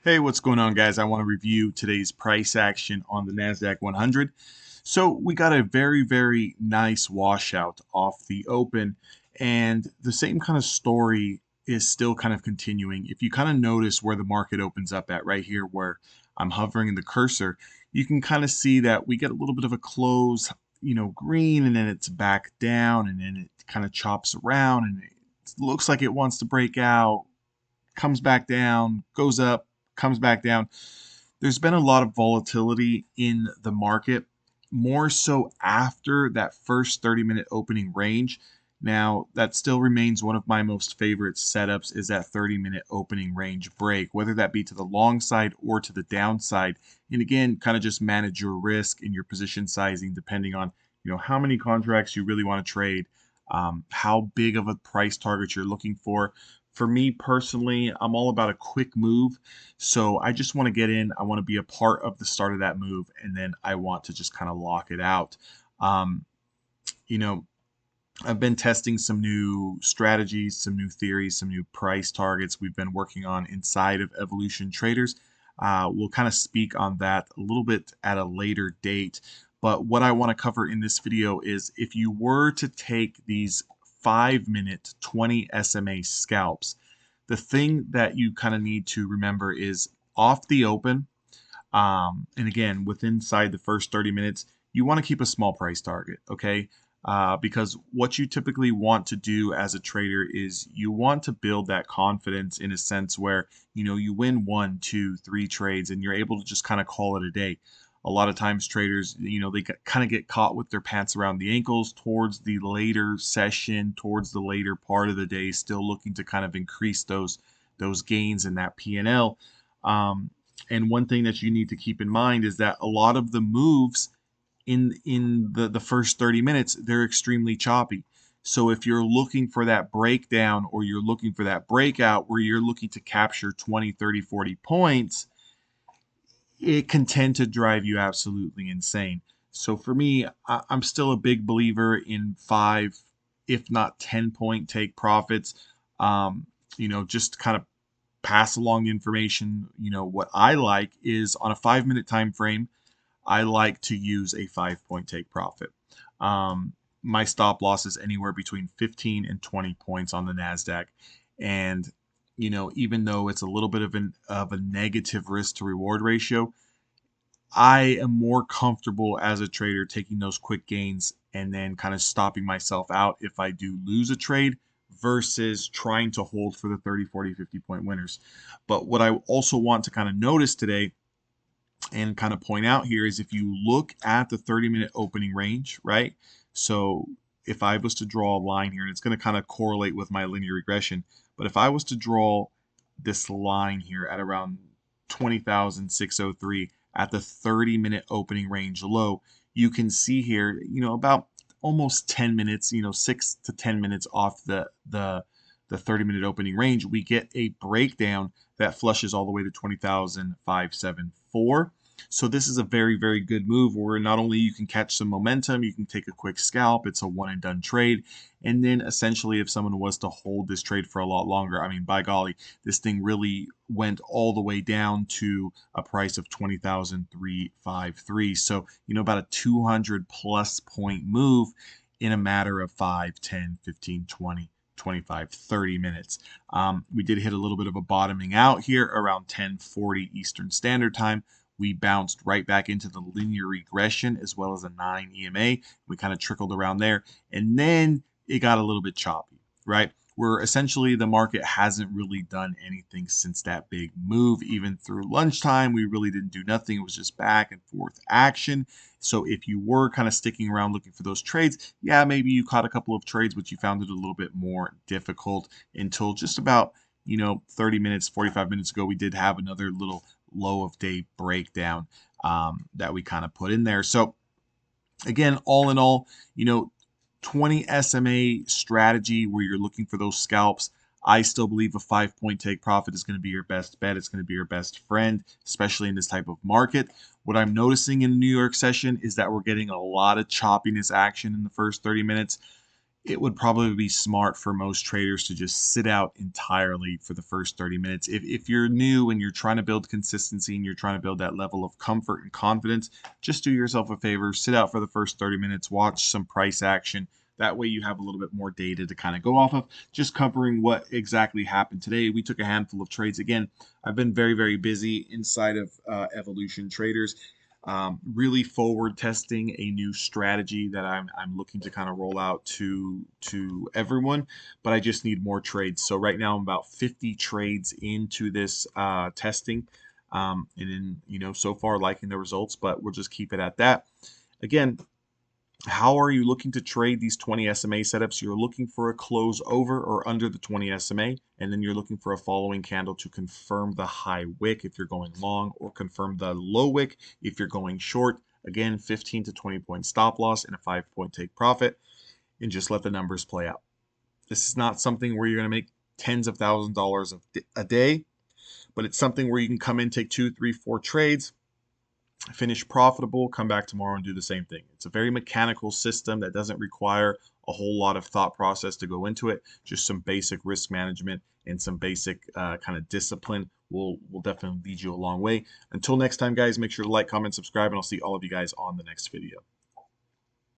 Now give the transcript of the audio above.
Hey, what's going on, guys? I want to review today's price action on the Nasdaq 100. So we got a very nice washout off the open, and the same kind of story is still kind of continuing. If you kind of notice where the market opens up at right here, where I'm hovering the cursor, you can kind of see that we get a little bit of a close, green, and then it's back down, and then it kind of chops around, and it looks like it wants to break out, comes back down, goes up, comes back down. There's been a lot of volatility in the market, more so after that first 30-minute opening range. Now, that still remains one of my most favorite setups is that 30-minute opening range break, whether that be to the long side or to the downside. And again, kind of just manage your risk and your position sizing depending on, how many contracts you really want to trade, how big of a price target you're looking for. For me personally, I'm all about a quick move. So I just want to get in. I want to be a part of the start of that move. And then I want to just kind of lock it out. Um, you know, I've been testing some new strategies, some new theories, some new price targets we've been working on inside of Evolution Traders. We'll kind of speak on that a little bit at a later date. But what I want to cover in this video is if you were to take these 5-minute 20 SMA scalps, the thing that you kind of need to remember is off the open, and again, within inside the first 30 minutes, you want to keep a small price target, okay? Because what you typically want to do as a trader is you want to build that confidence in a sense where, you win one, two, three trades and you're able to just kind of call it a day. A lot of times traders, they kind of get caught with their pants around the ankles towards the later session, towards the later part of the day, still looking to kind of increase those gains in that P&L. And one thing that you need to keep in mind is that a lot of the moves in the first 30 minutes, they're extremely choppy. So if you're looking for that breakdown or you're looking for that breakout where you're looking to capture 20, 30, 40 points, it can tend to drive you absolutely insane. So for me, I'm still a big believer in 5, if not 10-point take profits. Just kind of pass along the information. What I like is on a 5-minute time frame, I like to use a 5-point take profit. My stop loss is anywhere between 15 and 20 points on the Nasdaq, and even though it's a little bit of a negative risk to reward ratio, I am more comfortable as a trader taking those quick gains and then kind of stopping myself out if I do lose a trade versus trying to hold for the 30, 40, 50-point winners. But what I also want to kind of notice today and kind of point out here is if you look at the 30-minute opening range, right? So if I was to draw a line here, and it's going to kind of correlate with my linear regression, but if I was to draw this line here at around 20,603 at the 30-minute opening range low, you can see here, about almost 10 minutes, 6 to 10 minutes off the 30-minute opening range, we get a breakdown that flushes all the way to 20,574. So this is a very good move where not only you can catch some momentum, you can take a quick scalp. It's a one and done trade. And then essentially if someone was to hold this trade for a lot longer, I mean, by golly, this thing really went all the way down to a price of 20,353. So, about a 200 plus point move in a matter of 5, 10, 15, 20, 25, 30 minutes. We did hit a little bit of a bottoming out here around 10:40 Eastern Standard Time. We bounced right back into the linear regression as well as a 9 EMA. We kind of trickled around there, and then it got a little bit choppy, right? Where essentially the market hasn't really done anything since that big move. Even through lunchtime, we really didn't do nothing. It was just back and forth action. So if you were kind of sticking around looking for those trades, yeah, maybe you caught a couple of trades, but you found it a little bit more difficult until just about 30 minutes, 45 minutes ago, we did have another little low of day breakdown that we kind of put in there. So again, all in all, 20 SMA strategy where you're looking for those scalps. I still believe a 5-point take profit is going to be your best bet. It's going to be your best friend, especially in this type of market. What I'm noticing in the New York session is that we're getting a lot of choppiness action in the first 30 minutes. it would probably be smart for most traders to just sit out entirely for the first 30 minutes. If you're new and you're trying to build consistency and you're trying to build that level of comfort and confidence, just do yourself a favor, sit out for the first 30 minutes, watch some price action. That way you have a little bit more data to kind of go off of. Just covering what exactly happened today. We took a handful of trades. Again, I've been very, very busy inside of Evolution Traders. Really forward testing a new strategy that I'm looking to kind of roll out to everyone, but I just need more trades. So right now I'm about 50 trades into this testing, and so far liking the results, but we'll just keep it at that. Again, how are you looking to trade these 20 SMA setups? You're looking for a close over or under the 20 SMA, and then you're looking for a following candle to confirm the high wick if you're going long, or confirm the low wick if you're going short. Again, 15 to 20 point stop loss and a 5-point take profit, and just let the numbers play out. This is not something where you're going to make tens of thousands of dollars a day, but it's something where you can come in, take 2, 3, 4 trades, finish profitable, come back tomorrow and do the same thing. It's a very mechanical system that doesn't require a whole lot of thought process to go into it. Just some basic risk management and some basic kind of discipline will definitely lead you a long way. Until next time, guys, make sure to like, comment, subscribe, and I'll see all of you guys on the next video.